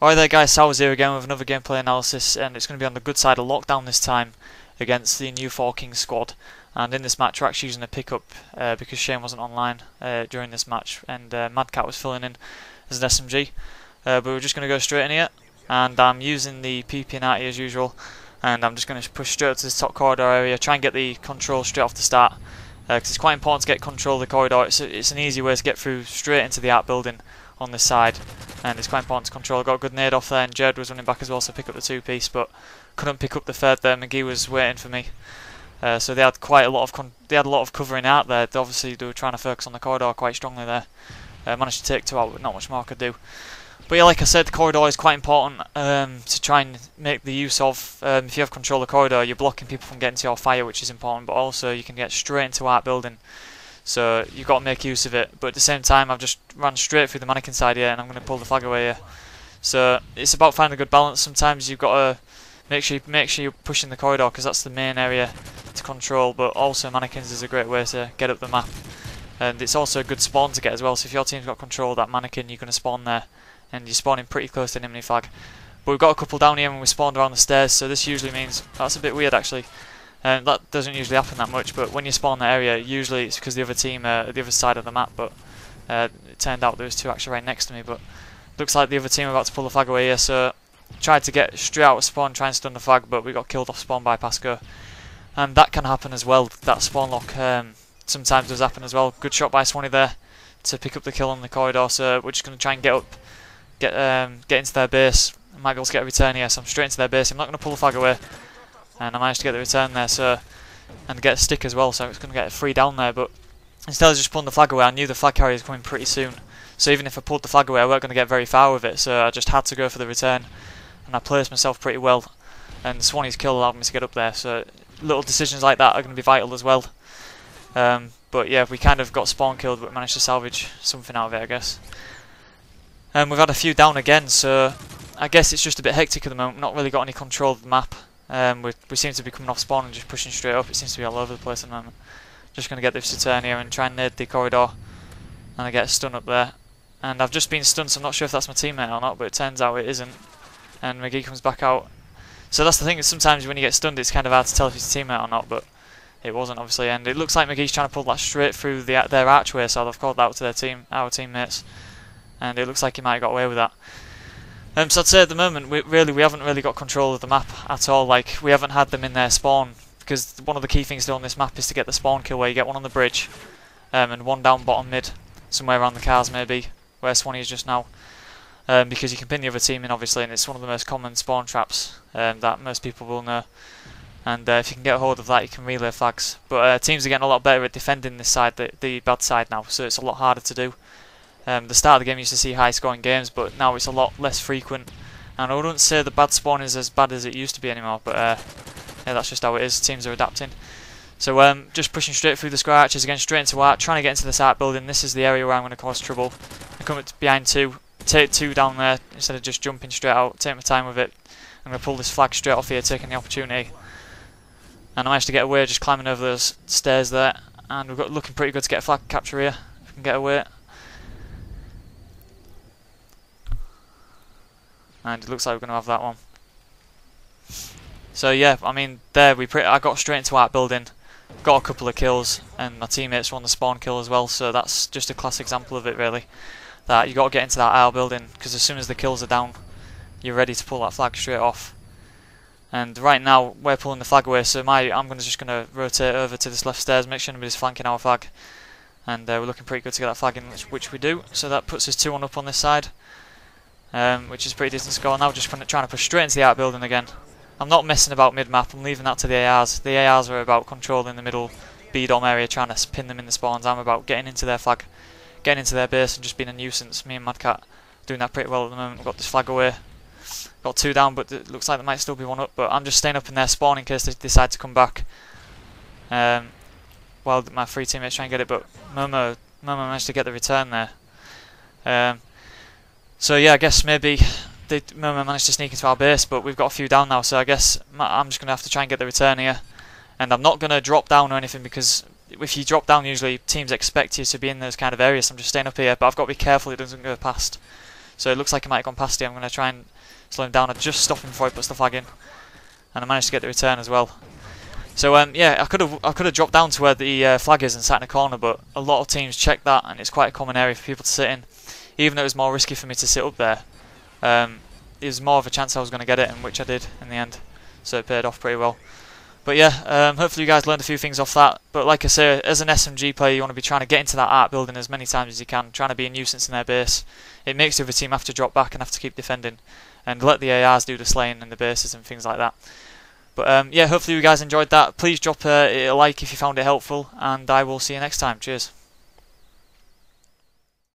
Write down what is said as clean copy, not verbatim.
Alright there guys, Sowerz here again with another gameplay analysis, and it's going to be on the good side of Lockdown this time against the new Four Kings squad. And in this match we're actually using a pickup because Shane wasn't online during this match, and Madcat was filling in as an SMG. But we're just going to go straight in here, and I'm using the PP90 as usual, and I'm just going to push straight up to this top corridor area, try and get the control straight off the start, because it's quite important to get control of the corridor. It's an easy way to get through straight into the art building on this side, and it's quite important to control. I got a good nade off there, and Jared was running back as well, so pick up the two-piece, but couldn't pick up the third there. McGee was waiting for me, so they had quite a lot of covering out there. Obviously they were trying to focus on the corridor quite strongly there. Managed to take two out, but not much more I could do. But yeah, like I said, the corridor is quite important to try and make the use of. If you have control of the corridor, you're blocking people from getting to your fire, which is important, but also you can get straight into art building. So you've got to make use of it, but at the same time I've just ran straight through the Mannequin side here, and I'm going to pull the flag away here. So it's about finding a good balance. Sometimes you've got to make sure you're pushing the corridor, because that's the main area to control, but also Mannequins is a great way to get up the map. And it's also a good spawn to get as well, so if your team's got control of that Mannequin, you're going to spawn there, and you're spawning pretty close to the enemy flag. But we've got a couple down here and we spawned around the stairs, so this usually means, that's a bit weird actually. That doesn't usually happen that much, but when you spawn that area, usually it's because the other team are at the other side of the map, but it turned out there was two actually right next to me, but looks like the other team are about to pull the flag away here, so tried to get straight out of spawn, try and stun the flag, but we got killed off spawn by Pasco. And that can happen as well, that spawn lock sometimes does happen as well. Good shot by Swanee there to pick up the kill on the corridor, so we're just going to try and get into their base. I might be able to get a return here, so I'm straight into their base. I'm not going to pull the flag away. And I managed to get the return there, so, and get a stick as well, so I was going to get a free down there, but instead of just pulling the flag away, I knew the flag carrier was coming pretty soon. So even if I pulled the flag away, I weren't going to get very far with it, so I just had to go for the return. And I placed myself pretty well, and Swanee's kill allowed me to get up there, so little decisions like that are going to be vital as well. But yeah, we kind of got spawn killed, but managed to salvage something out of it, I guess. We've had a few down again, so I guess it's just a bit hectic at the moment, not really got any control of the map. We seem to be coming off spawn and just pushing straight up. It seems to be all over the place at the moment. Just going to get this return here and try and nade the corridor, and I get a stun up there. And I've just been stunned, so I'm not sure if that's my teammate or not, but it turns out it isn't. And McGee comes back out. So that's the thing, is sometimes when you get stunned it's kind of hard to tell if it's a teammate or not, but it wasn't obviously. And it looks like McGee's trying to pull that straight through their archway, so they've called that out to their our teammates. And it looks like he might have got away with that. So I'd say at the moment we haven't really got control of the map at all. Like, we haven't had them in their spawn, because one of the key things to do on this map is to get the spawn kill, where you get one on the bridge and one down bottom mid, somewhere around the cars maybe, where Swanee is just now, because you can pin the other team in obviously, and it's one of the most common spawn traps that most people will know. And if you can get a hold of that, you can relay flags. But teams are getting a lot better at defending this side, the bad side now, so it's a lot harder to do. The start of the game you used to see high scoring games, but now it's a lot less frequent, and I wouldn't say the bad spawn is as bad as it used to be anymore, but yeah, that's just how it is. Teams are adapting. So just pushing straight through the square arches again, straight into art, trying to get into this art building. This is the area where I'm going to cause trouble. I come up behind two, take two down there instead of just jumping straight out, take my time with it. I'm going to pull this flag straight off here, taking the opportunity, and I managed to get away just climbing over those stairs there, and we've got looking pretty good to get a flag capture here if we can get away. And it looks like we're going to have that one. So yeah, I mean, there I got straight into art building, got a couple of kills, and my teammates were on the spawn kill as well. So that's just a class example of it, really. That you got to get into that art building, because as soon as the kills are down, you're ready to pull that flag straight off. And right now we're pulling the flag away, so I'm just going to rotate over to this left stairs, make sure nobody's flanking our flag, and we're looking pretty good to get that flag in, which we do. So that puts us 2-1 up on this side. Which is a pretty decent score. Now just trying to push straight into the art building again. I'm not messing about mid-map, I'm leaving that to the ARs. The ARs are about controlling the middle B-dom area, trying to pin them in the spawns. I'm about getting into their flag, getting into their base and just being a nuisance. Me and Madcat doing that pretty well at the moment. We've got this flag away. Got two down, but it looks like there might still be one up, but I'm just staying up in their spawn in case they decide to come back. While my three teammates try and get it, but Momo managed to get the return there. So yeah, I guess maybe Momo managed to sneak into our base, but we've got a few down now, so I guess I'm just going to have to try and get the return here. And I'm not going to drop down or anything, because if you drop down usually teams expect you to be in those kind of areas, so I'm just staying up here, but I've got to be careful it doesn't go past. So it looks like he might have gone past it. I'm going to try and slow him down. I just stopped him before he puts the flag in, and I managed to get the return as well. So yeah, I could have dropped down to where the flag is and sat in a corner, but a lot of teams check that, and it's quite a common area for people to sit in. Even though it was more risky for me to sit up there, it was more of a chance I was going to get it, and which I did in the end. So it paid off pretty well. But yeah, hopefully you guys learned a few things off that. But like I say, as an SMG player, you want to be trying to get into that art building as many times as you can, trying to be a nuisance in their base. It makes the other team have to drop back and have to keep defending, and let the ARs do the slaying and the bases and things like that. But yeah, hopefully you guys enjoyed that. Please drop a like if you found it helpful, and I will see you next time. Cheers.